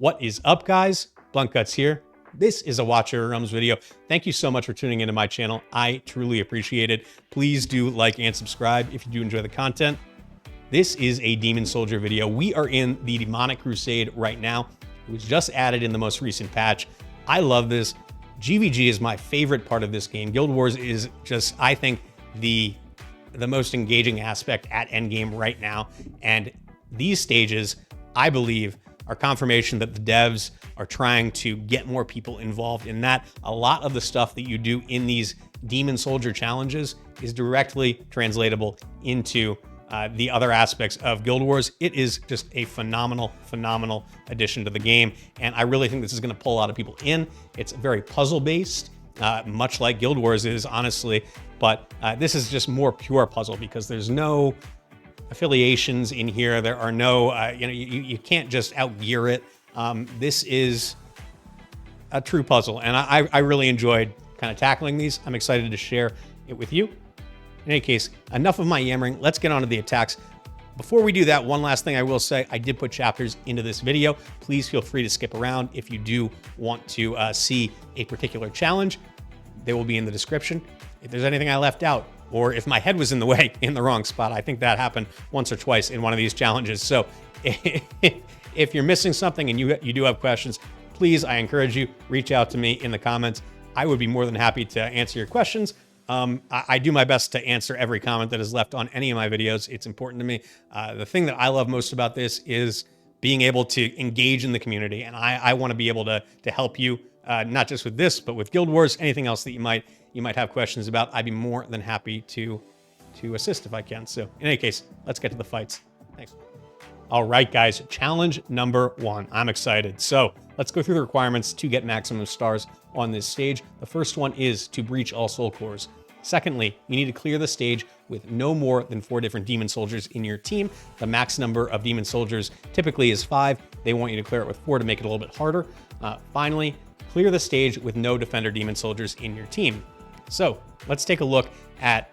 What is up, guys? Blunt Cuts here. This is a Watch Your Realms video. Thank you so much for tuning into my channel. I truly appreciate it. Please do like and subscribe if you do enjoy the content. This is a Demon Soldier video. We are in the Demonic Crusade right now. It was just added in the most recent patch. I love this. GVG is my favorite part of this game. Guild Wars is just, I think, the most engaging aspect at endgame right now. And these stages, I believe, are confirmation that the devs are trying to get more people involved in that. A lot of the stuff that you do in these Demon Soldier challenges is directly translatable into the other aspects of Guild Wars. It is just a phenomenal addition to the game. And I really think this is going to pull a lot of people in. It's very puzzle-based, much like Guild Wars is, honestly. But this is just more pure puzzle because there's no affiliations in here. There are no, you can't just outgear it. This is a true puzzle, and I really enjoyed kind of tackling these. I'm excited to share it with you. In any case, enough of my yammering. Let's get on to the attacks. Before we do that, one last thing I will say, I did put chapters into this video. Please feel free to skip around if you do want to see a particular challenge. They will be in the description. If there's anything I left out, or if my head was in the way, in the wrong spot, I think that happened once or twice in one of these challenges. So if you're missing something and you do have questions, please, I encourage you, reach out to me in the comments. I would be more than happy to answer your questions. I do my best to answer every comment that is left on any of my videos. It's important to me. The thing that I love most about this is being able to engage in the community. And I want to be able to help you, not just with this, but with Guild Wars, anything else that you might have questions about. I'd be more than happy to assist if I can. So in any case, let's get to the fights. Thanks. All right, guys, challenge number 1. I'm excited. So let's go through the requirements to get maximum stars on this stage. The first one is to breach all soul cores. Secondly, you need to clear the stage with no more than 4 different demon soldiers in your team. The max number of demon soldiers typically is 5. They want you to clear it with 4 to make it a little bit harder. Finally, clear the stage with no defender demon soldiers in your team. So let's take a look at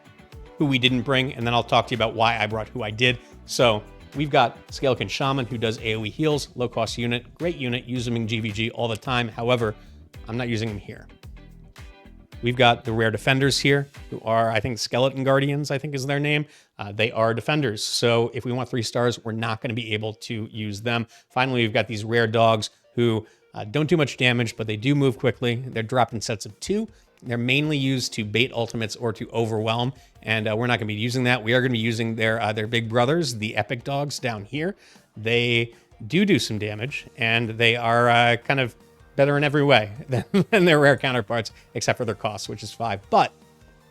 who we didn't bring, and then I'll talk to you about why I brought who I did. So we've got Skeleton Shaman, who does AoE heals, low-cost unit, great unit, use him in GVG all the time. However, I'm not using him here. We've got the rare defenders here, who are, I think, Skeleton Guardians, I think is their name. They are defenders, so if we want 3 stars, we're not going to be able to use them. Finally, we've got these rare dogs who don't do much damage, but they do move quickly. They're dropped in sets of 2. They're mainly used to bait ultimates or to overwhelm, and we're not going to be using that. We are going to be using their big brothers, the epic dogs down here. They do some damage, and they are kind of better in every way than their rare counterparts, except for their cost, which is 5. But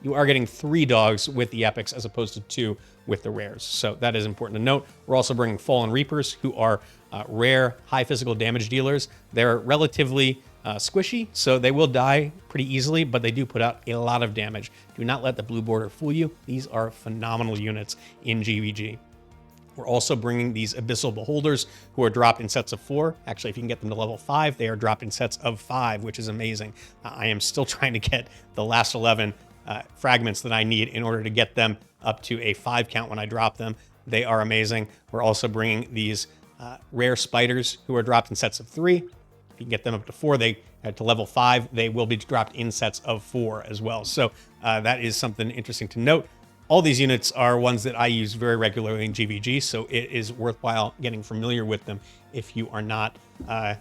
you are getting 3 dogs with the epics as opposed to 2 with the rares. So that is important to note. We're also bringing Fallen Reapers, who are rare, high physical damage dealers. They're relatively squishy, so they will die pretty easily, but they do put out a lot of damage. Do not let the blue border fool you. These are phenomenal units in GVG. We're also bringing these Abyssal Beholders, who are dropped in sets of 4. Actually, if you can get them to level 5, they are dropped in sets of 5, which is amazing. I am still trying to get the last 11 fragments that I need in order to get them up to a 5 count when I drop them. They are amazing. We're also bringing these rare spiders, who are dropped in sets of 3. If you can get them up to 4, to level 5, they will be dropped in sets of 4 as well. So that is something interesting to note. All these units are ones that I use very regularly in GVG, so it is worthwhile getting familiar with them if you are not an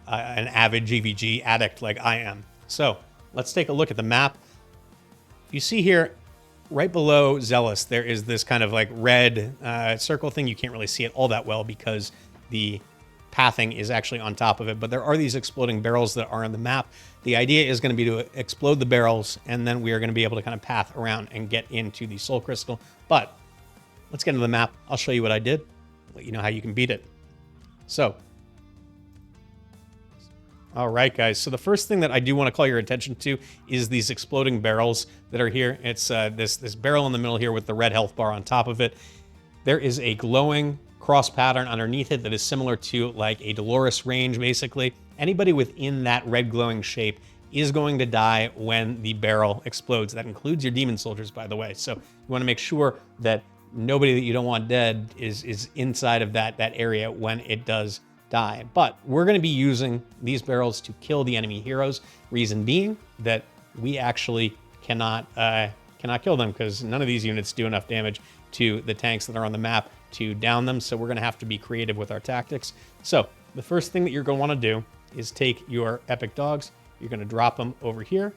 avid GVG addict like I am. So let's take a look at the map. You see here, right below Zealous, there is this kind of like red circle thing. You can't really see it all that well because the pathing is actually on top of it, but there are these exploding barrels that are on the map. The idea is going to be to explode the barrels, and then we are going to be able to kind of path around and get into the soul crystal. But let's get into the map. I'll show you what I did, let you know how you can beat it. So, all right, guys. So the first thing that I do want to call your attention to is these exploding barrels that are here. It's this barrel in the middle here with the red health bar on top of it. There is a glowing cross pattern underneath it that is similar to like a Dolores range, basically. Anybody within that red glowing shape is going to die when the barrel explodes. That includes your demon soldiers, by the way. So you want to make sure that nobody that you don't want dead is inside of that area when it does die. But we're going to be using these barrels to kill the enemy heroes. Reason being that we actually cannot kill them because none of these units do enough damage to the tanks that are on the map to down them. So we're going to have to be creative with our tactics. So the first thing that you're going to want to do is take your epic dogs. You're going to drop them over here.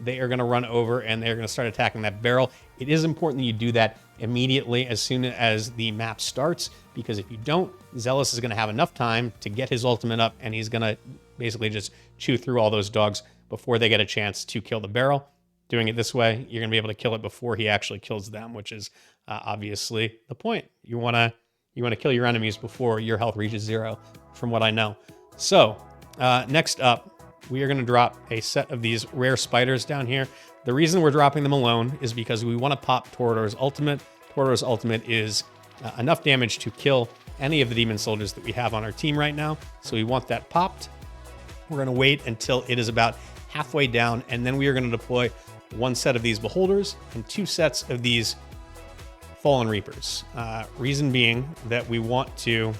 They are going to run over and they're going to start attacking that barrel. It is important that you do that immediately as soon as the map starts, because if you don't, Zealous is going to have enough time to get his ultimate up and he's going to basically just chew through all those dogs before they get a chance to kill the barrel. Doing it this way, you're going to be able to kill it before he actually kills them, which is obviously the point. You want to kill your enemies before your health reaches 0, from what I know. So next up, we are going to drop a set of these rare spiders down here. The reason we're dropping them alone is because we want to pop Toreador's ultimate. Toreador's ultimate is enough damage to kill any of the demon soldiers that we have on our team right now. So we want that popped. We're going to wait until it is about halfway down, and then we are going to deploy one set of these beholders and 2 sets of these fallen reapers. Reason being that we want to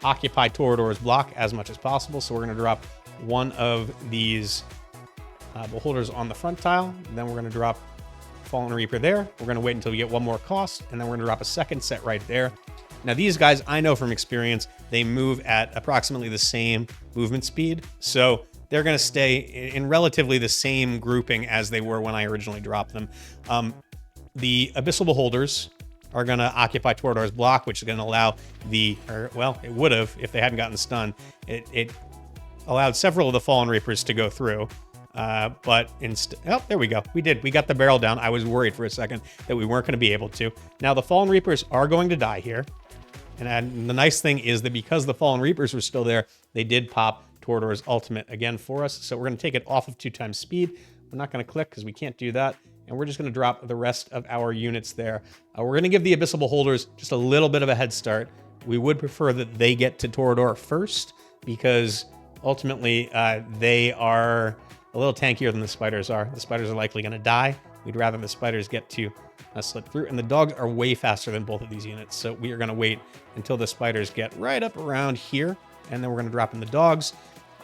occupy Toreador's block as much as possible. So we're going to drop one of these beholders on the front tile, and then we're going to drop Fallen Reaper there. We're going to wait until we get one more cost, and then we're going to drop a second set right there. Now these guys, I know from experience, they move at approximately the same movement speed, so they're going to stay in relatively the same grouping as they were when I originally dropped them. The Abyssal Beholders are going to occupy Toreador's block, which is going to allow well, it would have if they hadn't gotten stunned. It allowed several of the Fallen Reapers to go through, but oh, there we go. We got the barrel down. I was worried for a second that we weren't going to be able to. Now the Fallen Reapers are going to die here, and the nice thing is that because the Fallen Reapers were still there, they did pop Toreador's ultimate again for us. So we're going to take it off of 2 times speed. We're not going to click because we can't do that, and we're just going to drop the rest of our units there. We're going to give the Abyssal Beholders just a little bit of a head start. We would prefer that they get to Toreador first, because ultimately, they are a little tankier than the spiders are. The spiders are likely going to die. We'd rather the spiders get to slip through. And the dogs are way faster than both of these units. So we are going to wait until the spiders get right up around here. And then we're going to drop in the dogs.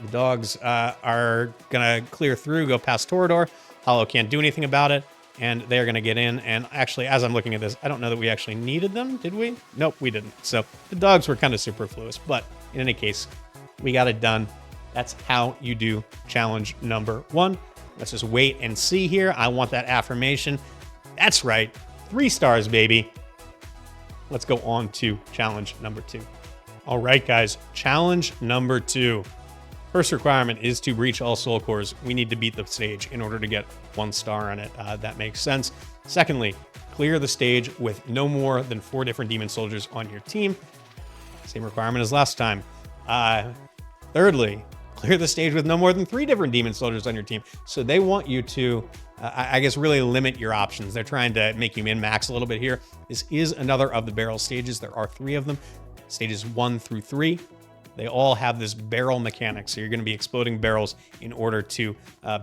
The dogs are going to clear through, go past Toreador. Hollow can't do anything about it. And they're going to get in. And actually, as I'm looking at this, I don't know that we actually needed them, did we? Nope, we didn't. So the dogs were kind of superfluous. But in any case, we got it done. That's how you do challenge number 1. Let's just wait and see here. I want that affirmation. That's right. 3 stars, baby. Let's go on to challenge number 2. All right, guys. Challenge number 2. First requirement is to breach all soul cores. We need to beat the stage in order to get 1 star on it. That makes sense. Secondly, clear the stage with no more than 4 different demon soldiers on your team. Same requirement as last time. Thirdly, clear the stage with no more than 3 different demon soldiers on your team. So they want you to, I guess, really limit your options. They're trying to make you min-max a little bit here. This is another of the barrel stages. There are 3 of them, stages 1 through 3. They all have this barrel mechanic. So you're going to be exploding barrels in order to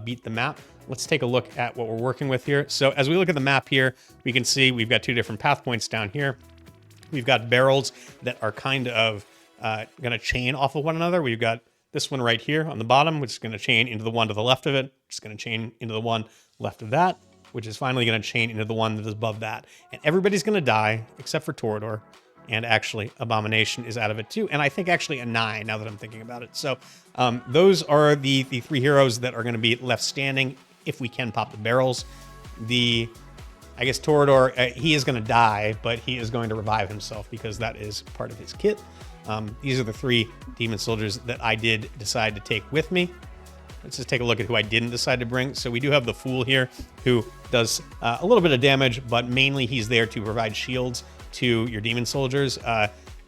beat the map. Let's take a look at what we're working with here. So as we look at the map here, we can see we've got 2 different path points down here. We've got barrels that are kind of going to chain off of one another. We've got this one right here on the bottom, which is going to chain into the one to the left of it, which is going to chain into the one left of that, which is finally going to chain into the one that is above that. And everybody's going to die except for Toreador. And actually, Abomination is out of it too. And I think actually Anai, now that I'm thinking about it. So those are the 3 heroes that are going to be left standing if we can pop the barrels. I guess Toreador, he is going to die, but he is going to revive himself because that is part of his kit. These are the 3 demon soldiers that I did decide to take with me. Let's just take a look at who I didn't decide to bring. So we do have the Fool here, who does a little bit of damage, but mainly he's there to provide shields to your demon soldiers.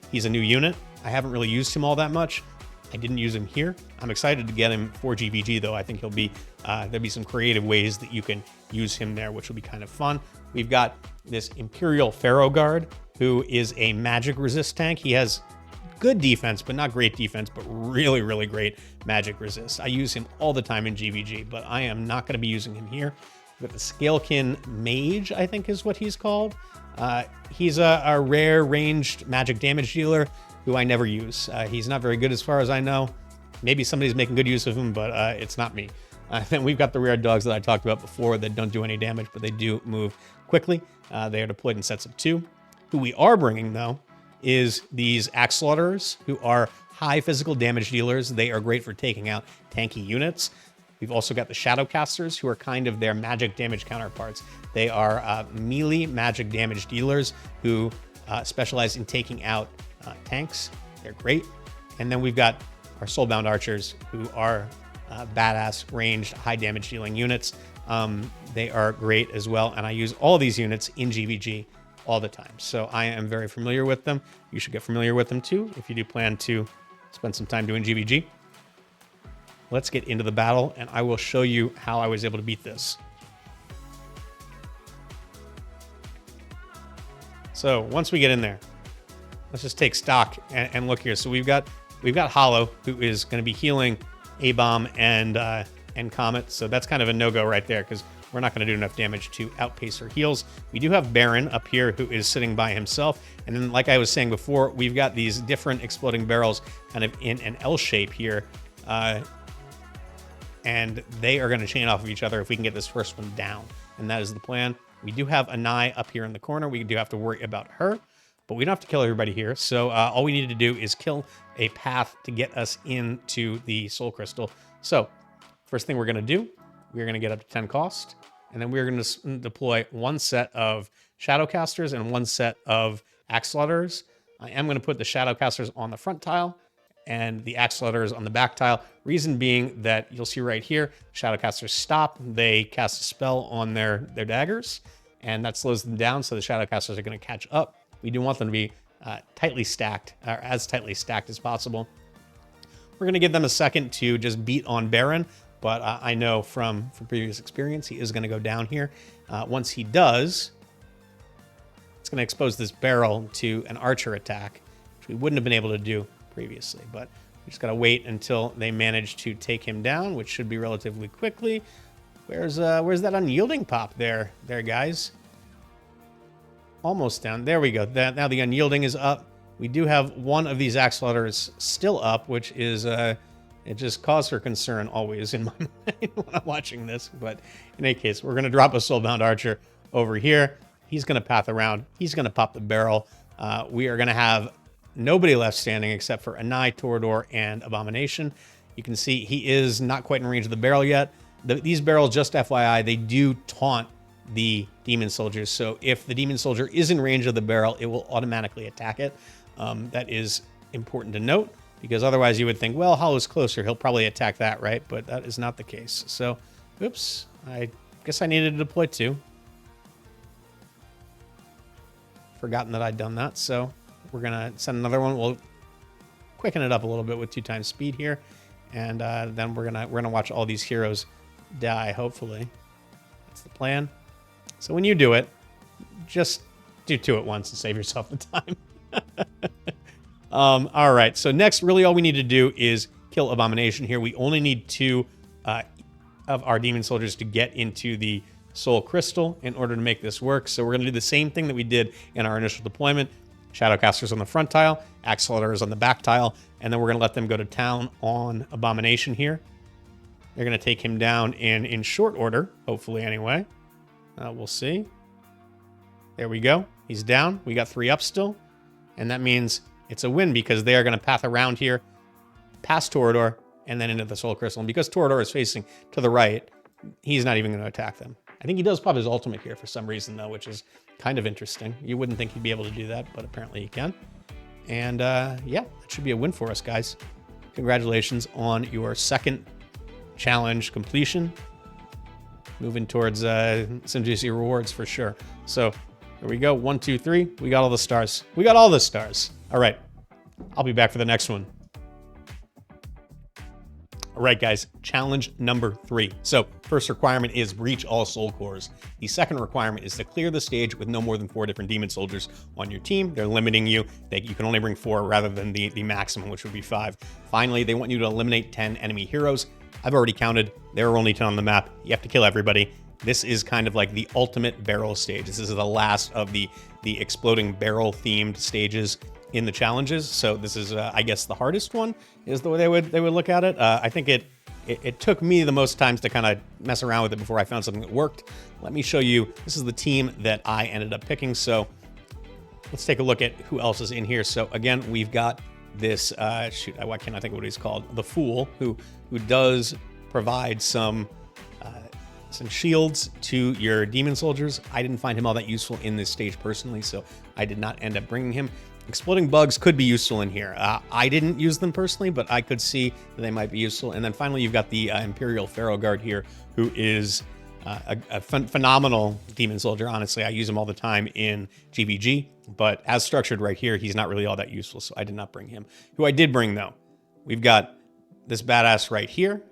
He's a new unit. I haven't really used him all that much. I didn't use him here. I'm excited to get him for GVG, though. I think he'll be there'll be some creative ways that you can use him there, which will be kind of fun. We've got this Imperial Pharaoh Guard, who is a magic resist tank. He has good defense, but not great defense, but really, really great magic resist. I use him all the time in GVG, but I am not going to be using him here. We've got the Scalekin Mage, I think is what he's called. He's a rare ranged magic damage dealer. who I never use. He's not very good as far as I know. Maybe somebody's making good use of him, but it's not me. Then we've got the rare dogs that I talked about before that don't do any damage, but they do move quickly. They are deployed in sets of 2. Who we are bringing, though, is these Axe Slaughterers, who are high physical damage dealers. They are great for taking out tanky units. We've also got the Shadowcasters, who are kind of their magic damage counterparts. They are melee magic damage dealers who specialize in taking out tanks. They're great. And then we've got our Soulbound Archers, who are badass ranged high damage dealing units. They are great as well, and I use all these units in GVG all the time, so I am very familiar with them. You should get familiar with them too if you do plan to spend some time doing GVG. Let's get into the battle, and I will show you how I was able to beat this. So once we get in there, let's just take stock and look here. So we've got Hollow, who is going to be healing A-Bomb and Comet. So that's kind of a no-go right there because we're not going to do enough damage to outpace her heals. We do have Baron up here who is sitting by himself. And then, like I was saying before, we've got these different exploding barrels kind of in an L shape here. And they are going to chain off of each other if we can get this first one down. And that is the plan. We do have Anai up here in the corner. We do have to worry about her, but we don't have to kill everybody here. So all we need to do is kill a path to get us into the Soul Crystal. So first thing we're going to do, we're going to get up to 10 cost, and then we're going to deploy one set of Shadowcasters and one set of Axe Slaughterers. I am going to put the Shadowcasters on the front tile and the Axe Slaughterers on the back tile. Reason being that you'll see right here, Shadowcasters stop. They cast a spell on their daggers, and that slows them down, so the Shadowcasters are going to catch up. We do want them to be tightly stacked, or as tightly stacked as possible. We're going to give them a second to just beat on Baron, but I know from previous experience, he is going to go down here. Once he does, it's going to expose this barrel to an archer attack, which we wouldn't have been able to do previously, but we just got to wait until they manage to take him down, which should be relatively quickly. Where's that unyielding pop there, guys? Almost down. There we go. Now the unyielding is up. We do have one of these Axe Slaughterers still up, which is it just cause for concern always in my mind when I'm watching this. But in any case, we're going to drop a Soulbound Archer over here. He's going to path around. He's going to pop the barrel. We are going to have nobody left standing except for Anai, Torador, and Abomination. You can see he is not quite in range of the barrel yet. These barrels, just FYI, they do taunt the Demon Soldiers. So if the Demon Soldier is in range of the barrel, it will automatically attack it. That is important to note, because otherwise you would think, well, Hollow's closer, he'll probably attack that, right? But that is not the case. So, oops, I guess I needed to deploy 2. Forgotten that I'd done that, so we're gonna send another one. We'll quicken it up a little bit with 2 times speed here, and then we're gonna watch all these heroes die. Hopefully, that's the plan. So when you do it, just do 2 at once and save yourself the time. All right, so next, really all we need to do is kill Abomination here. We only need 2 of our Demon Soldiers to get into the Soul Crystal in order to make this work. So we're going to do the same thing that we did in our initial deployment. Shadowcasters on the front tile, Axe Slaughterers on the back tile, and then we're going to let them go to town on Abomination here. They're going to take him down in short order, hopefully anyway. We'll see. There we go. He's down. We got 3 up still. And that means it's a win because they are going to path around here, past Torador, and then into the Soul Crystal. And because Torador is facing to the right, he's not even going to attack them. I think he does pop his ultimate here for some reason, though, which is kind of interesting. You wouldn't think he'd be able to do that, but apparently he can. And yeah, that should be a win for us, guys. Congratulations on your second challenge completion. Moving towards some juicy rewards for sure. So there we go. 1, 2, 3. We got all the stars. We got all the stars. All right. I'll be back for the next one. All right, guys, challenge number 3. So first requirement is reach all soul cores. The second requirement is to clear the stage with no more than 4 different demon soldiers on your team. They're limiting you. You can only bring 4 rather than the maximum, which would be 5. Finally, they want you to eliminate 10 enemy heroes. I've already counted. There are only 10 on the map. You have to kill everybody. This is kind of like the ultimate barrel stage. This is the last of the exploding barrel themed stages. in the challenges. So this is, I guess, the hardest one is the way they would look at it. I think it took me the most times to kind of mess around with it before I found something that worked. Let me show you. This is the team that I ended up picking. So let's take a look at who else is in here. So again, we've got this, shoot, why can't I think of what he's called? The Fool, who does provide some shields to your demon soldiers. I didn't find him all that useful in this stage personally, so I did not end up bringing him. Exploding bugs could be useful in here. I didn't use them personally, but I could see that they might be useful. And then finally, you've got the Imperial Pharaoh Guard here, who is a phenomenal demon soldier. Honestly, I use him all the time in GVG, but as structured right here, he's not really all that useful, so I did not bring him. Who I did bring, though, we've got this badass right here.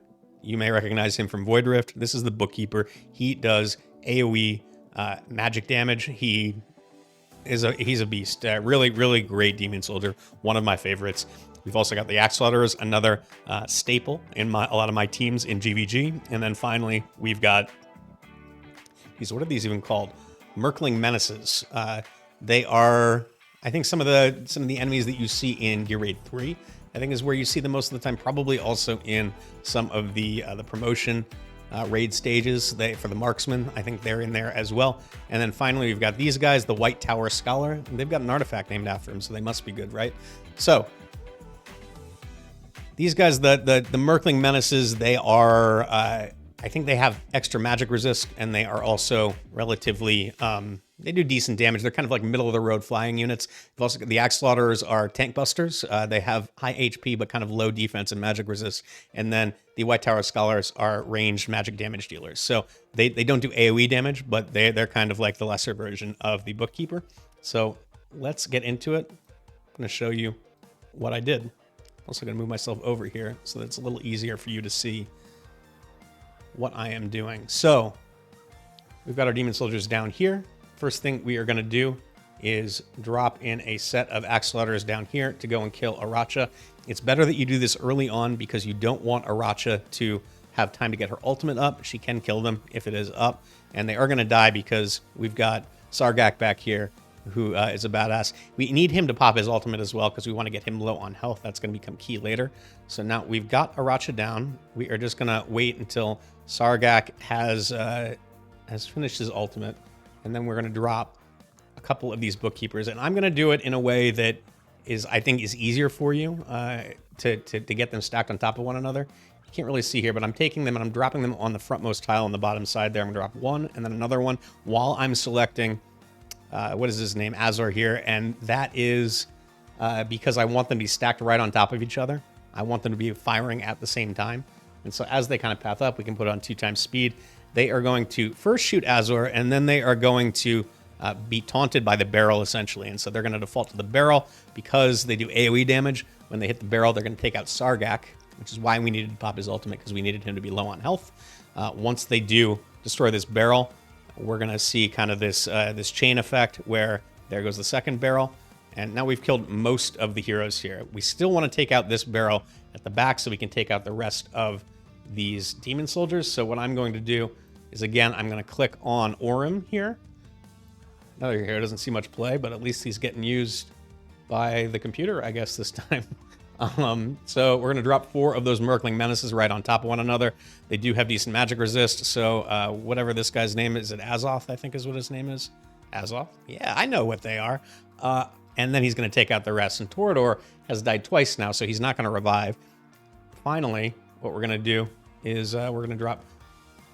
You may recognize him from Void Rift. This is the Bookkeeper. He does AoE magic damage. He's a beast. Really, really great demon soldier. One of my favorites. We've also got the Axe Slaughterers, another staple in a lot of my teams in GVG. And then finally, we've got these. What are these even called? Merkling Menaces. They are, I think, some of the enemies that you see in Gear Raid 3. I think is where you see them most of the time, probably also in some of the promotion raid stages for the marksman. I think they're in there as well. And then finally, we've got these guys, the White Tower Scholar. They've got an artifact named after him, so they must be good, right? So these guys, the Merkling Menaces, they are, I think they have extra magic resist, and they are also relatively, they do decent damage. They're kind of like middle-of-the-road flying units. You've also got the Axe Slaughterers are tank busters. They have high HP, but kind of low defense and magic resist. And then the White Tower Scholars are ranged magic damage dealers. So they don't do AoE damage, but they're kind of like the lesser version of the Bookkeeper. So let's get into it. I'm going to show you what I did. Also going to move myself over here so that it's a little easier for you to see what I am doing. So we've got our demon soldiers down here. First thing we are going to do is drop in a set of Axe Slaughterers down here to go and kill Aracha. It's better that you do this early on because you don't want Aracha to have time to get her ultimate up. She can kill them if it is up, and they are going to die because we've got Sargak back here, who is a badass. We need him to pop his ultimate as well because we want to get him low on health. That's going to become key later. So now we've got Aracha down. We are just going to wait until Sargak has finished his ultimate. And then we're going to drop a couple of these Bookkeepers. And I'm going to do it in a way that I think is easier for you to get them stacked on top of one another. You can't really see here, but I'm taking them and I'm dropping them on the frontmost tile on the bottom side there. I'm going to drop one and then another one while I'm selecting, what is his name? Azor here. And that is because I want them to be stacked right on top of each other. I want them to be firing at the same time. And so as they kind of path up, we can put on 2x speed. They are going to first shoot Azor, and then they are going to be taunted by the barrel, essentially. And so they're going to default to the barrel because they do AoE damage. When they hit the barrel, they're going to take out Sargak, which is why we needed to pop his ultimate, because we needed him to be low on health. Once they do destroy this barrel, we're going to see kind of this chain effect where there goes the second barrel. And now we've killed most of the heroes here. We still want to take out this barrel at the back so we can take out the rest of these demon soldiers. So what I'm going to do is, again, I'm going to click on Orim here. Another hero doesn't see much play, but at least he's getting used by the computer, I guess, this time. So we're going to drop 4 of those Merkling Menaces right on top of one another. They do have decent magic resist, so whatever this guy's name is, Azoth, I think is what his name is. Azoth? Yeah, I know what they are. And then he's going to take out the rest. And Torador has died twice now, so he's not going to revive. Finally, what we're going to do is we're going to drop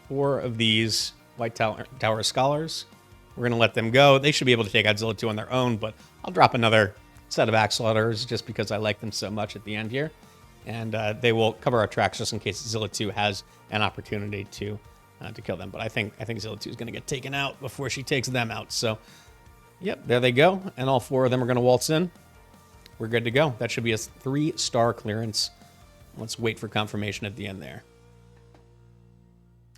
4 of these White Tower Scholars. We're going to let them go. They should be able to take out Zilla 2 on their own, but I'll drop another set of Axe Slaughterers just because I like them so much at the end here. And they will cover our tracks just in case Zilla 2 has an opportunity to kill them. But I think Zilla 2 is going to get taken out before she takes them out. So, yep, there they go. And all 4 of them are going to waltz in. We're good to go. That should be a 3-star clearance. Let's wait for confirmation at the end there.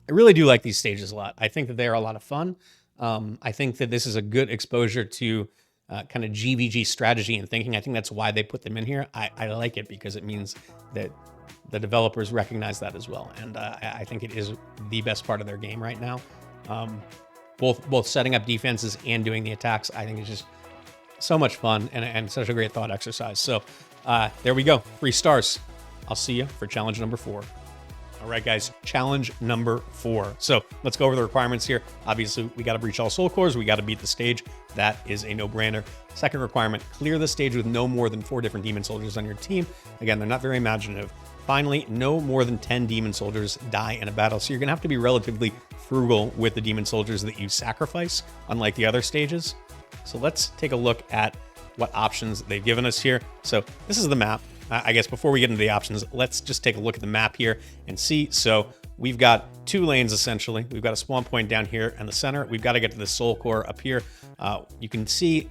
I really do like these stages a lot. I think that they are a lot of fun. I think that this is a good exposure to kind of GVG strategy and thinking. I think that's why they put them in here. I like it because it means that the developers recognize that as well. And I think it is the best part of their game right now. Both setting up defenses and doing the attacks, I think it's just So much fun and such a great thought exercise. So there we go. 3 stars. I'll see you for challenge number 4. All right, guys, challenge number 4. So let's go over the requirements here. Obviously, we got to breach all soul cores. We got to beat the stage. That is a no-brainer. Second requirement, clear the stage with no more than 4 different demon soldiers on your team. Again, they're not very imaginative. Finally, no more than 10 demon soldiers die in a battle. So you're going to have to be relatively frugal with the demon soldiers that you sacrifice, unlike the other stages. So let's take a look at what options they've given us here. So this is the map. I guess before we get into the options, let's just take a look at the map here and see. So we've got 2 lanes, essentially. We've got a spawn point down here in the center. We've got to get to the soul core up here. You can see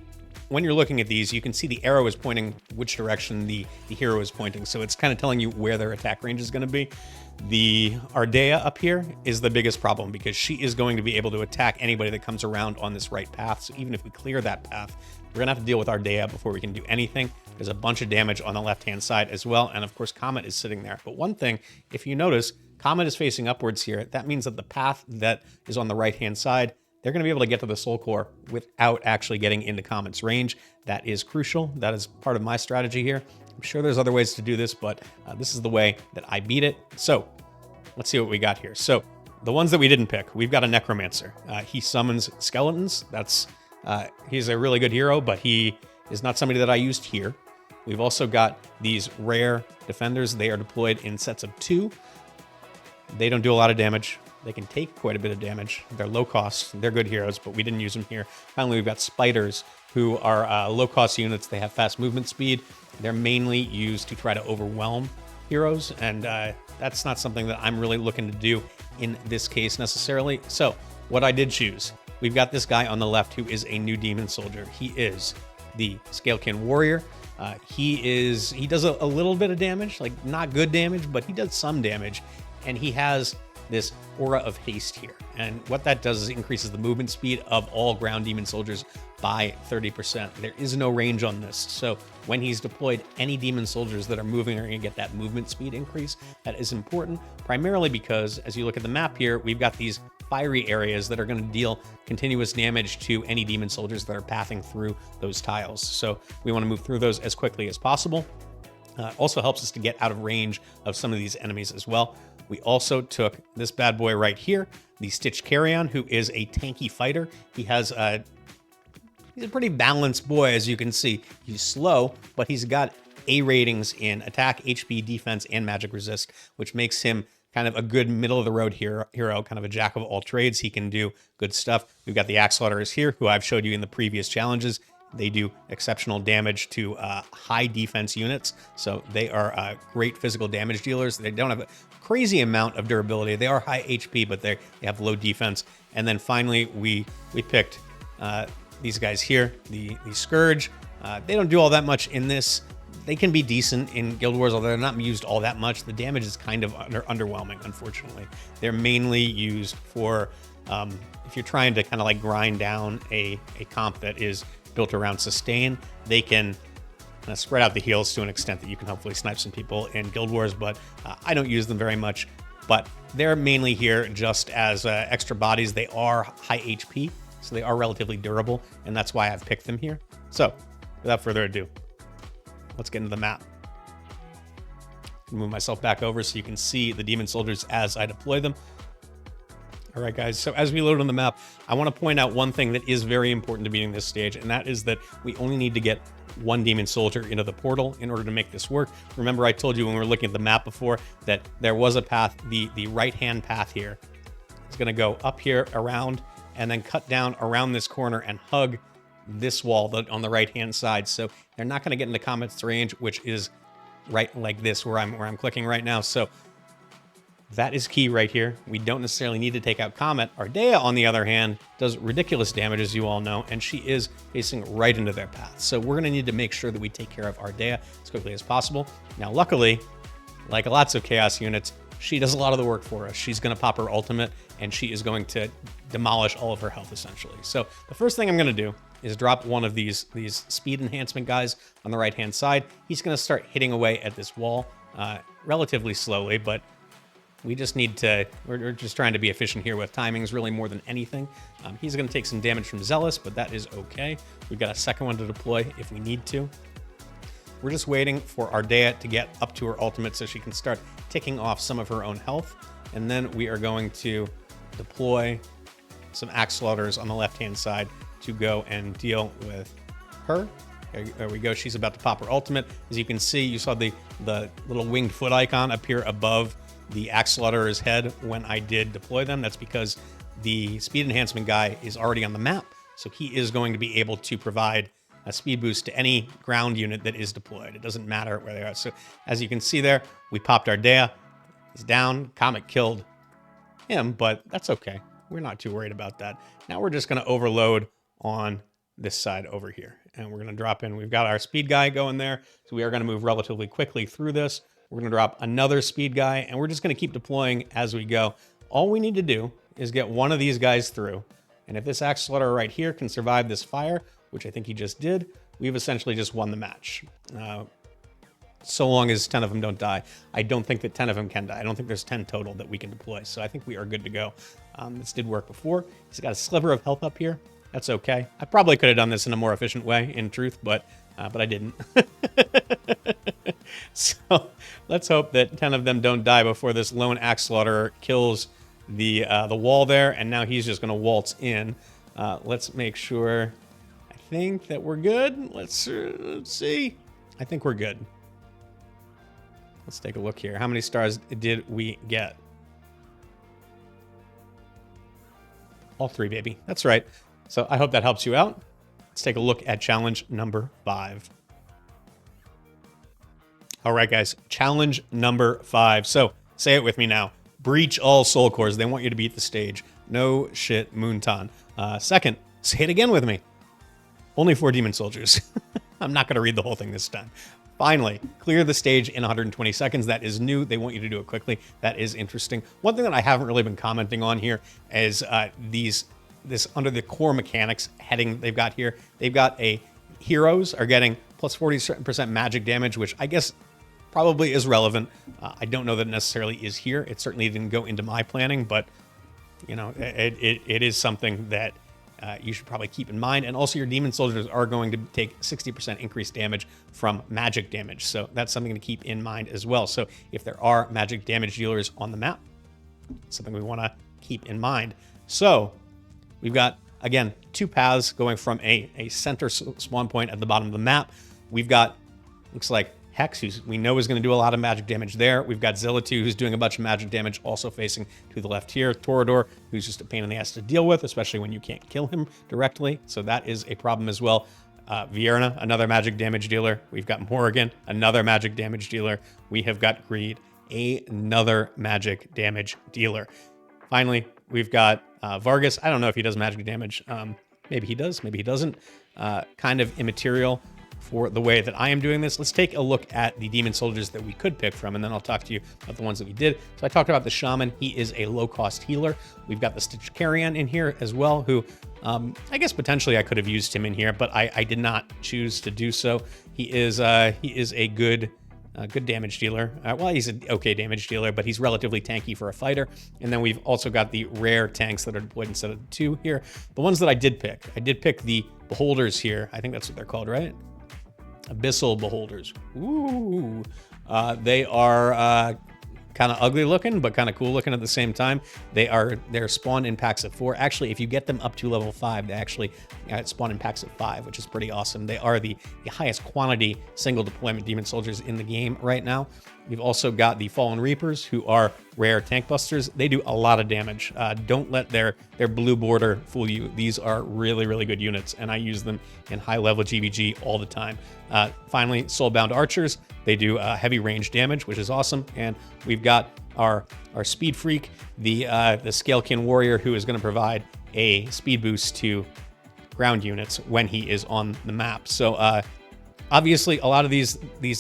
when you're looking at these, you can see the arrow is pointing which direction the hero is pointing. So it's kind of telling you where their attack range is going to be. The Ardea up here is the biggest problem because she is going to be able to attack anybody that comes around on this right path. So even if we clear that path, we're going to have to deal with Ardea before we can do anything. There's a bunch of damage on the left-hand side as well. And of course, Comet is sitting there. But one thing, if you notice, Comet is facing upwards here. That means that the path that is on the right-hand side, they're going to be able to get to the soul core without actually getting into Comet's range. That is crucial. That is part of my strategy here. I'm sure there's other ways to do this, but this is the way that I beat it. So let's see what we got here. So the ones that we didn't pick, we've got a Necromancer. He summons skeletons. He's a really good hero, but he is not somebody that I used here. We've also got these rare defenders. They are deployed in sets of 2. They don't do a lot of damage. They can take quite a bit of damage. They're low cost. They're good heroes, but we didn't use them here. Finally, we've got spiders, who are low cost units. They have fast movement speed. They're mainly used to try to overwhelm heroes, and that's not something that I'm really looking to do in this case necessarily. So what I did choose, we've got this guy on the left who is a new demon soldier. He is the Scalekin Warrior. He does a little bit of damage, like not good damage, but he does some damage, and he has this aura of haste here. And what that does is increases the movement speed of all ground demon soldiers by 30%. There is no range on this. So when he's deployed, any demon soldiers that are moving are going to get that movement speed increase. That is important, primarily because as you look at the map here, we've got these fiery areas that are going to deal continuous damage to any demon soldiers that are pathing through those tiles. So we want to move through those as quickly as possible. Also helps us to get out of range of some of these enemies as well. We also took this bad boy right here, the Stitch Carrion, who is a tanky fighter. He's a pretty balanced boy, as you can see. He's slow, but he's got A ratings in attack, HP, defense, and magic resist, which makes him kind of a good middle-of-the-road hero, kind of a jack of all trades. He can do good stuff. We've got the Axe Slaughterers here, who I've showed you in the previous challenges. They do exceptional damage to high defense units, so they are great physical damage dealers. They don't have a crazy amount of durability. They are high HP, but they have low defense. And then finally, we picked these guys here, the Scourge. They don't do all that much in this. They can be decent in Guild Wars, although they're not used all that much. The damage is kind of underwhelming, unfortunately. They're mainly used for if you're trying to kind of like grind down a comp that is built around sustain. They can spread out the heals to an extent that you can hopefully snipe some people in Guild Wars, but I don't use them very much. But they're mainly here just as extra bodies. They are high HP, so they are relatively durable, and that's why I've picked them here. So without further ado, let's get into the map. Move myself back over so you can see the demon soldiers as I deploy them. All right, guys, so as we load on the map, I want to point out one thing that is very important to beating this stage, and that is that we only need to get one demon soldier into the portal in order to make this work. Remember, I told you when we were looking at the map before that there was a path, the right-hand path here. It's going to go up here, around, and then cut down around this corner and hug this wall on the right-hand side. So they're not going to get into Comet's range, which is right like this where I'm clicking right now. So that is key right here. We don't necessarily need to take out Comet. Ardea, on the other hand, does ridiculous damage, as you all know, and she is facing right into their path. So we're going to need to make sure that we take care of Ardea as quickly as possible. Now, luckily, like lots of Chaos units, she does a lot of the work for us. She's going to pop her ultimate, and she is going to demolish all of her health, essentially. So the first thing I'm going to do is drop one of these speed enhancement guys on the right-hand side. He's going to start hitting away at this wall relatively slowly, but we just need to, we're just trying to be efficient here with timings really more than anything. He's going to take some damage from Zealous, but that is okay. We've got a second one to deploy if we need to. We're just waiting for Ardea to get up to her ultimate so she can start ticking off some of her own health. And then we are going to deploy some Axe Slaughters on the left-hand side to go and deal with her. There we go. She's about to pop her ultimate. As you can see, you saw the little winged foot icon appear above the Axe Slaughterer's head when I did deploy them. That's because the speed enhancement guy is already on the map, so he is going to be able to provide a speed boost to any ground unit that is deployed. It doesn't matter where they are. So as you can see there, we popped Ardea. He's down. Comet killed him, but that's okay. We're not too worried about that. Now we're just going to overload on this side over here, and we're going to drop in. We've got our speed guy going there, so we are going to move relatively quickly through this. We're going to drop another speed guy, and we're just going to keep deploying as we go. All we need to do is get one of these guys through, and if this Axe Slaughterer right here can survive this fire, which I think he just did, we've essentially just won the match. So long as 10 of them don't die. I don't think that 10 of them can die. I don't think there's 10 total that we can deploy, so I think we are good to go. This did work before. He's got a sliver of health up here. That's okay. I probably could have done this in a more efficient way, in truth, but I didn't. So let's hope that 10 of them don't die before this lone Axe Slaughterer kills the wall there, and now he's just going to waltz in. Let's make sure. I think that we're good. Let's see. I think we're good. Let's take a look here. How many stars did we get? All 3, baby. That's right. So I hope that helps you out. Let's take a look at challenge number 5. All right, guys. Challenge number 5. So say it with me now. Breach all soul cores. They want you to beat the stage. No shit, Moonton. Second, say it again with me. Only 4 demon soldiers. I'm not going to read the whole thing this time. Finally, clear the stage in 120 seconds. That is new. They want you to do it quickly. That is interesting. One thing that I haven't really been commenting on here is this under the core mechanics heading they've got here. They've got heroes are getting plus 40% magic damage, which I guess probably is relevant. I don't know that it necessarily is here. It certainly didn't go into my planning, but you know, it is something that you should probably keep in mind. And also your demon soldiers are going to take 60% increased damage from magic damage. So that's something to keep in mind as well. So if there are magic damage dealers on the map, something we want to keep in mind. So we've got, again, 2 paths going from a center spawn point at the bottom of the map. We've got, looks like Hex, who we know is going to do a lot of magic damage there. We've got Zillatu, who's doing a bunch of magic damage, also facing to the left here. Torador, who's just a pain in the ass to deal with, especially when you can't kill him directly. So that is a problem as well. Vierna, another magic damage dealer. We've got Morrigan, another magic damage dealer. We have got Greed, another magic damage dealer. Finally, we've got Vargas. I don't know if he does magic damage. Maybe he does, maybe he doesn't. Kind of immaterial for the way that I am doing this. Let's take a look at the demon soldiers that we could pick from, and then I'll talk to you about the ones that we did. So I talked about the Shaman. He is a low-cost healer. We've got the Stitch Carrion in here as well, who I guess potentially I could have used him in here, but I did not choose to do so. He is a good damage dealer. Well, he's an okay damage dealer, but he's relatively tanky for a fighter. And then we've also got the rare tanks that are deployed instead of 2 here. The ones that I did pick the Beholders here. I think that's what they're called, right? Abyssal Beholders. Ooh. They are kind of ugly looking, but kind of cool looking at the same time. They're spawned in packs of 4. Actually, if you get them up to level 5, they actually spawn in packs of 5, which is pretty awesome. They are the highest quantity single deployment demon soldiers in the game right now. You've also got the Fallen Reapers, who are rare tank busters. They do a lot of damage. Don't let their blue border fool you. These are really, really good units, and I use them in high-level GVG all the time. Finally, Soulbound Archers. They do heavy range damage, which is awesome. And we've got our Speed Freak, the Scalekin Warrior, who is going to provide a speed boost to ground units when he is on the map. So obviously, a lot of these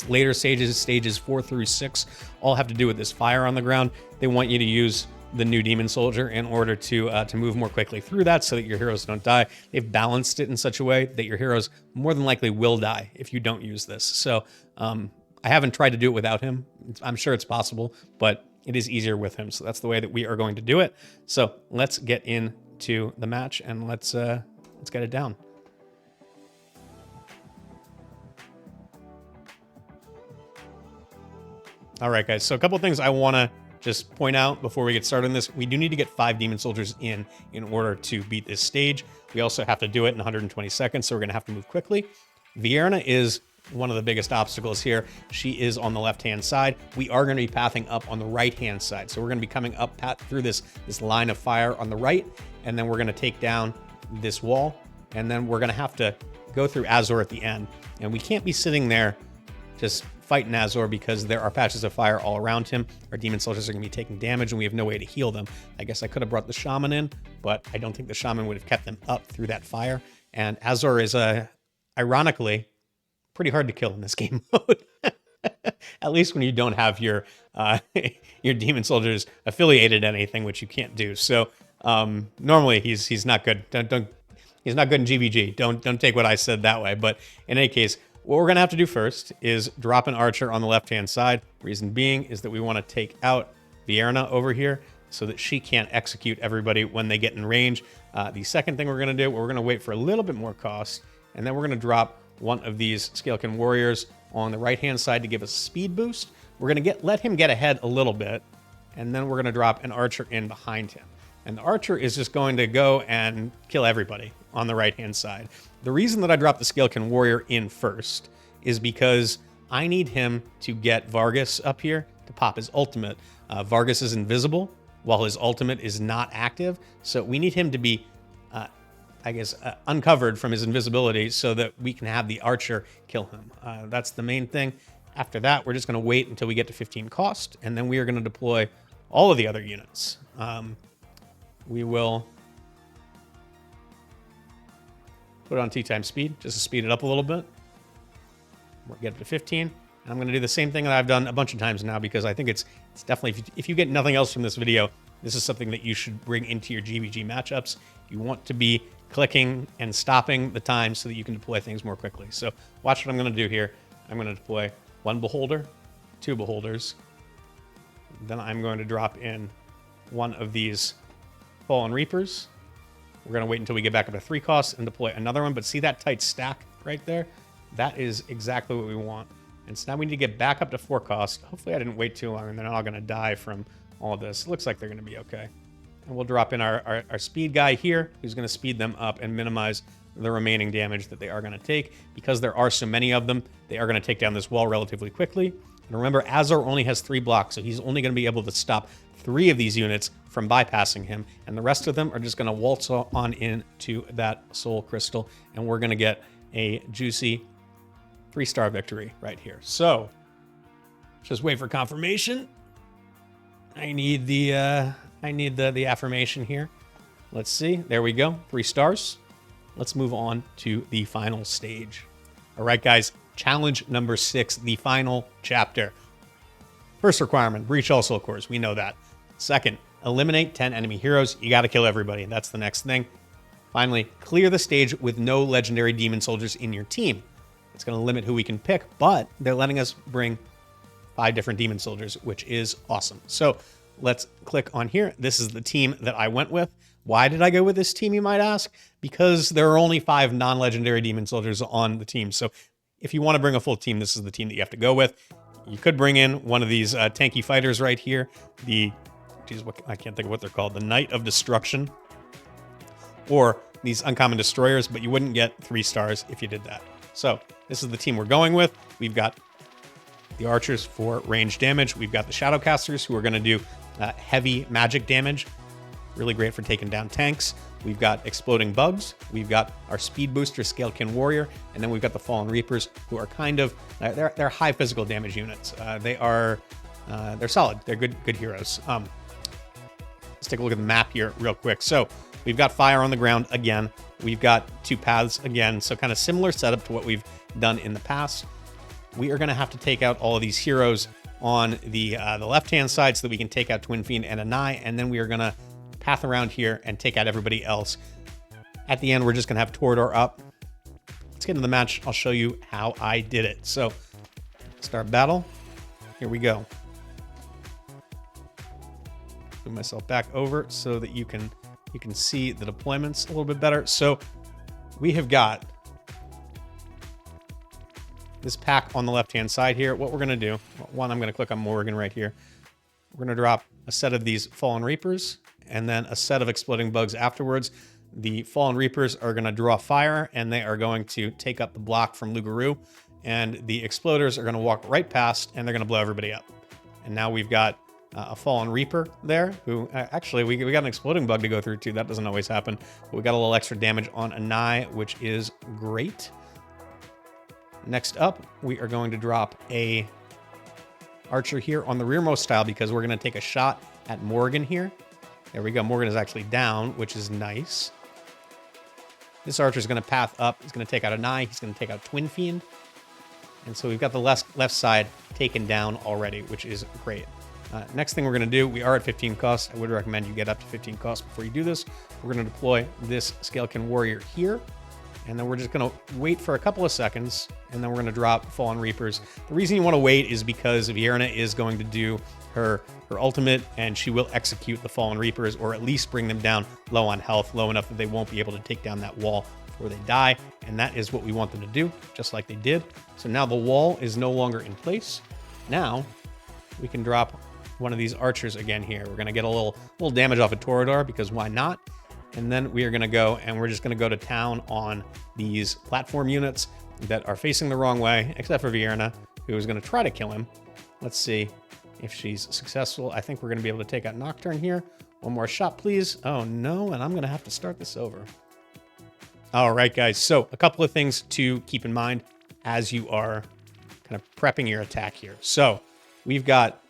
later stages 4 through 6, all have to do with this fire on the ground. They want you to use the new Demon Soldier in order to move more quickly through that so that your heroes don't die. They've balanced it in such a way that your heroes more than likely will die if you don't use this. So I haven't tried to do it without him. I'm sure it's possible, but it is easier with him. So that's the way that we are going to do it. So let's get into the match and let's get it down. All right, guys. So a couple of things I want to just point out before we get started on this. We do need to get 5 Demon Soldiers in order to beat this stage. We also have to do it in 120 seconds, so we're going to have to move quickly. Vierna is one of the biggest obstacles here. She is on the left-hand side. We are going to be pathing up on the right-hand side. So we're going to be coming up through this line of fire on the right, and then we're going to take down this wall, and then we're going to have to go through Azor at the end. And we can't be sitting there just fighting Azor because there are patches of fire all around him. Our Demon Soldiers are going to be taking damage, and we have no way to heal them. I guess I could have brought the Shaman in, but I don't think the Shaman would have kept them up through that fire. And Azor is, ironically, pretty hard to kill in this game mode. At least when you don't have your Demon Soldiers affiliated anything, which you can't do. So normally he's not good. He's not good in GVG. Don't take what I said that way. But in any case, what we're going to have to do first is drop an archer on the left-hand side. Reason being is that we want to take out Vierna over here so that she can't execute everybody when they get in range. The second thing we're going to do, we're going to wait for a little bit more cost, and then we're going to drop one of these Scalekin Warriors on the right-hand side to give us a speed boost. We're going to let him get ahead a little bit, and then we're going to drop an archer in behind him. And the archer is just going to go and kill everybody on the right-hand side. The reason that I dropped the Scalekin Warrior in first is because I need him to get Vargas up here to pop his ultimate. Vargas is invisible while his ultimate is not active, so we need him to be, uncovered from his invisibility so that we can have the archer kill him. That's the main thing. After that, we're just going to wait until we get to 15 cost, and then we are going to deploy all of the other units. We will put it on T-time speed, just to speed it up a little bit. We'll get it to 15. And I'm going to do the same thing that I've done a bunch of times now because I think it's definitely, if you get nothing else from this video, this is something that you should bring into your GVG matchups. You want to be clicking and stopping the time so that you can deploy things more quickly. So watch what I'm going to do here. I'm going to deploy 1 Beholder, 2 Beholders. Then I'm going to drop in one of these Fallen Reapers. We're going to wait until we get back up to 3 costs and deploy another one. But see that tight stack right there? That is exactly what we want. And so now we need to get back up to 4 costs. Hopefully I didn't wait too long and they're not all going to die from all of this. It looks like they're going to be okay. And we'll drop in our speed guy here, who's going to speed them up and minimize the remaining damage that they are going to take. Because there are so many of them, they are going to take down this wall relatively quickly. And remember, Azor only has 3 blocks, so he's only going to be able to stop 3 of these units from bypassing him, and the rest of them are just going to waltz on into that soul crystal, and we're going to get a juicy 3-star victory right here. So just wait for confirmation. I need the affirmation here. Let's see. There we go. 3 stars. Let's move on to the final stage. All right, guys. Challenge number 6, the final chapter. First requirement, breach all soul cores. We know that. Second, eliminate 10 enemy heroes. You got to kill everybody. That's the next thing. Finally, clear the stage with no legendary demon soldiers in your team. It's going to limit who we can pick, but they're letting us bring 5 different demon soldiers, which is awesome. So let's click on here. This is the team that I went with. Why did I go with this team, you might ask? Because there are only 5 non-legendary demon soldiers on the team. So if you want to bring a full team, this is the team that you have to go with. You could bring in one of these tanky fighters right here. I can't think of what they're called. The Knight of Destruction. Or these uncommon destroyers, but you wouldn't get 3 stars if you did that. So this is the team we're going with. We've got the archers for range damage. We've got the Shadowcasters who are going to do heavy magic damage. Really great for taking down tanks. We've got exploding bugs. We've got our speed booster, Scalekin Warrior, and then we've got the Fallen Reapers, who are kind of they're high physical damage units. They're solid. They're good heroes. Let's take a look at the map here real quick. So we've got fire on the ground again. We've got 2 paths again. So kind of similar setup to what we've done in the past. We are going to have to take out all of these heroes on the left-hand side so that we can take out Twin Fiend and Anai, and then we are going to path around here and take out everybody else. At the end, we're just going to have Torador up. Let's get into the match. I'll show you how I did it. So, start battle. Here we go. Move myself back over so that you can see the deployments a little bit better. So we have got this pack on the left-hand side here. What we're going to do, one, I'm going to click on Morgan right here. We're going to drop a set of these Fallen Reapers and then a set of Exploding Bugs afterwards. The Fallen Reapers are going to draw fire, and they are going to take up the block from Lugaroo, and the Exploders are going to walk right past, and they're going to blow everybody up. And now we've got a Fallen Reaper there, who actually we got an Exploding Bug to go through too. That doesn't always happen. But we got a little extra damage on Anai, which is great. Next up, we are going to drop a Archer here on the rearmost tile because we're going to take a shot at Morgan here. There we go. Morgan is actually down, which is nice. This Archer is going to path up. He's going to take out Anai. He's going to take out Twin Fiend. And so we've got the left side taken down already, which is great. Next thing we're going to do, we are at 15 costs. I would recommend you get up to 15 costs before you do this. We're going to deploy this Scalekin Warrior here. And then we're just going to wait for a couple of seconds, and then we're going to drop Fallen Reapers. The reason you want to wait is because Vierna is going to do her ultimate, and she will execute the Fallen Reapers, or at least bring them down low on health, low enough that they won't be able to take down that wall before they die. And that is what we want them to do, just like they did. So now the wall is no longer in place. Now we can drop one of these Archers again here. We're going to get a little damage off of Torador, because why not? And then we are going to go, and we're just going to go to town on these platform units that are facing the wrong way, except for Vierna, who is going to try to kill him. Let's see if she's successful. I think we're going to be able to take out Nocturne here. One more shot, please. Oh, no, and I'm going to have to start this over. All right, guys. So a couple of things to keep in mind as you are kind of prepping your attack here. So we've got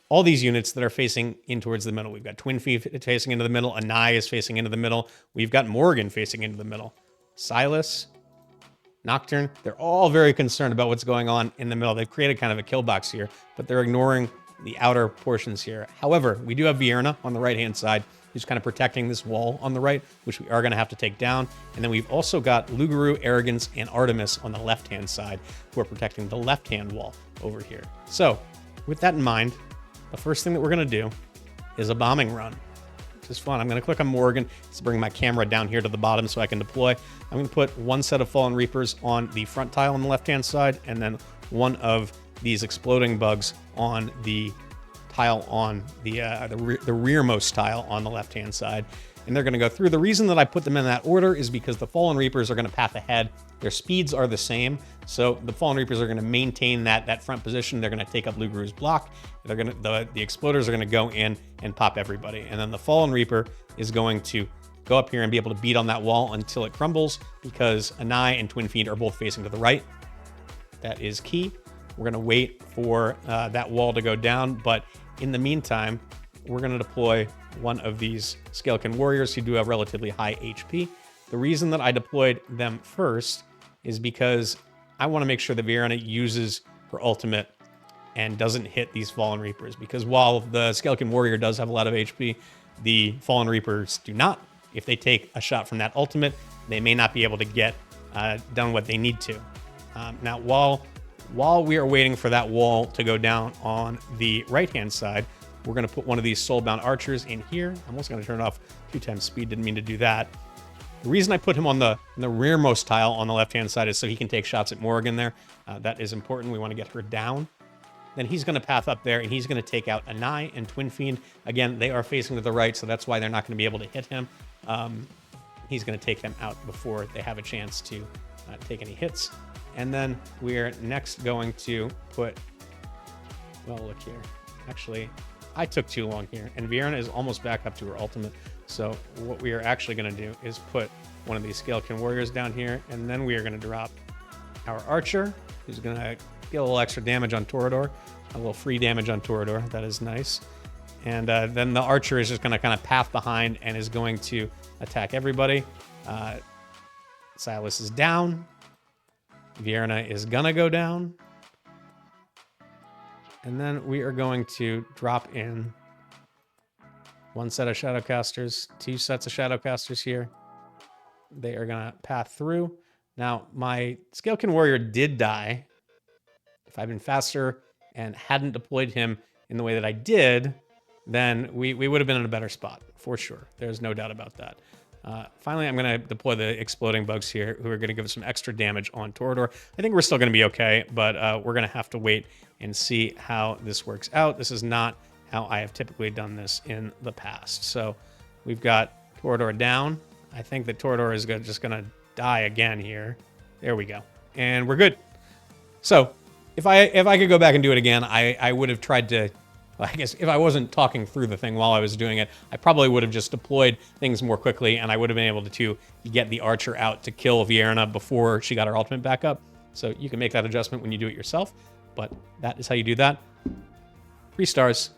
all these units that are facing in towards the middle. We've got Twin Fiend facing into the middle. Anai is facing into the middle. We've got Morgan facing into the middle. Silas, Nocturne, they're all very concerned about what's going on in the middle. They've created kind of a kill box here, but they're ignoring the outer portions here. However, we do have Vierna on the right-hand side, who's kind of protecting this wall on the right, which we are going to have to take down. And then we've also got Lugaroo, Arrogance, and Artemis on the left-hand side, who are protecting the left-hand wall over here. So with that in mind, the first thing that we're going to do is a bombing run, which is fun. I'm going to click on Morgan to bring my camera down here to the bottom so I can deploy. I'm going to put one set of Fallen Reapers on the front tile on the left-hand side, and then one of these Exploding Bugs on the tile on the rearmost tile on the left-hand side. And they're going to go through. The reason that I put them in that order is because the Fallen Reapers are going to path ahead. Their speeds are the same, so the Fallen Reapers are going to maintain that front position. They're going to take up Lugaroo's block. They're going to the Exploders are going to go in and pop everybody, and then the Fallen Reaper is going to go up here and be able to beat on that wall until it crumbles, because Anai and Twin Fiend are both facing to the right. That is key. We're going to wait for that wall to go down, but in the meantime, we're going to deploy one of these Scalekin Warriors who do have relatively high HP. The reason that I deployed them first is because I want to make sure that Vierna uses her ultimate and doesn't hit these Fallen Reapers, because while the Scalekin Warrior does have a lot of HP, the Fallen Reapers do not. If they take a shot from that ultimate, they may not be able to get done what they need to. Now, while we are waiting for that wall to go down on the right-hand side, we're going to put one of these Soulbound Archers in here. I'm almost going to turn it off 2 times speed. Didn't mean to do that. The reason I put him on the rearmost tile on the left-hand side is so he can take shots at Morgan there. That is important. We want to get her down. Then he's going to path up there, and he's going to take out Anai and Twin Fiend. Again, they are facing to the right, so that's why they're not going to be able to hit him. He's going to take them out before they have a chance to take any hits. And then we're next going to put, well, look here. Actually, I took too long here, and Vierna is almost back up to her ultimate. So what we are actually going to do is put one of these Scalekin Warriors down here, and then we are going to drop our Archer, who's going to get a little extra damage on Torador, a little free damage on Torador. That is nice. And then the Archer is just going to kind of path behind and is going to attack everybody. Silas is down. Vierna is going to go down. And then we are going to drop in one set of Shadowcasters, 2 sets of Shadowcasters here. They are going to path through. Now, my Scalekin Warrior did die. If I'd been faster and hadn't deployed him in the way that I did, then we would have been in a better spot for sure. There's no doubt about that. Finally, I'm going to deploy the exploding bugs here, who are going to give us some extra damage on Torador. I think we're still going to be okay, but we're going to have to wait and see how this works out. This is not how I have typically done this in the past. So we've got Torador down. I think that Torador is just going to die again here. There we go. And we're good. So if I could go back and do it again, I would have tried to... I guess if I wasn't talking through the thing while I was doing it, I probably would have just deployed things more quickly, and I would have been able to get the archer out to kill Vierna before she got her ultimate back up. So you can make that adjustment when you do it yourself, but that is how you do that. 3 stars.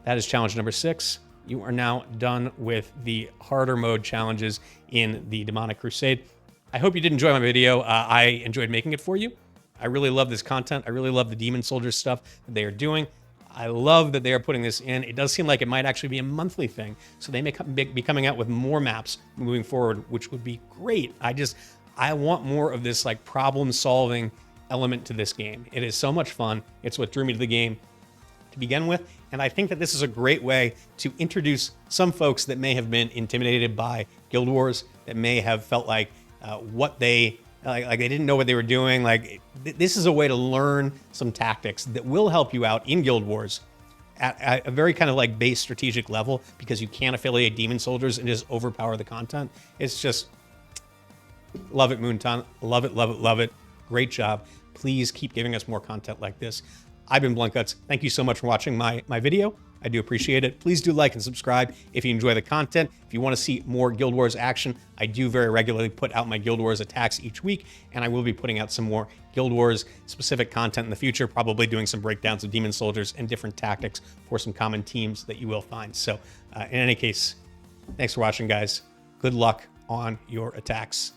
That is challenge number 6. You are now done with the harder mode challenges in the Demonic Crusade. I hope you did enjoy my video. I enjoyed making it for you. I really love this content. I really love the Demon Soldiers stuff that they are doing. I love that they are putting this in. It does seem like it might actually be a monthly thing. So they may be coming out with more maps moving forward, which would be great. I want more of this like problem solving element to this game. It is so much fun. It's what drew me to the game to begin with. And I think that this is a great way to introduce some folks that may have been intimidated by Guild Wars, that may have felt like like they didn't know what they were doing. Like this is a way to learn some tactics that will help you out in Guild Wars at a very kind of like base strategic level, because you can't affiliate Demon Soldiers and just overpower the content. It's just, love it, Moonton. Love it, love it, love it. Great job. Please keep giving us more content like this. I've been Bluntguts. Thank you so much for watching my video. I do appreciate it. Please do like and subscribe if you enjoy the content. If you want to see more Guild Wars action, I do very regularly put out my Guild Wars attacks each week, and I will be putting out some more Guild Wars specific content in the future, probably doing some breakdowns of Demon Soldiers and different tactics for some common teams that you will find. So in any case, thanks for watching, guys. Good luck on your attacks.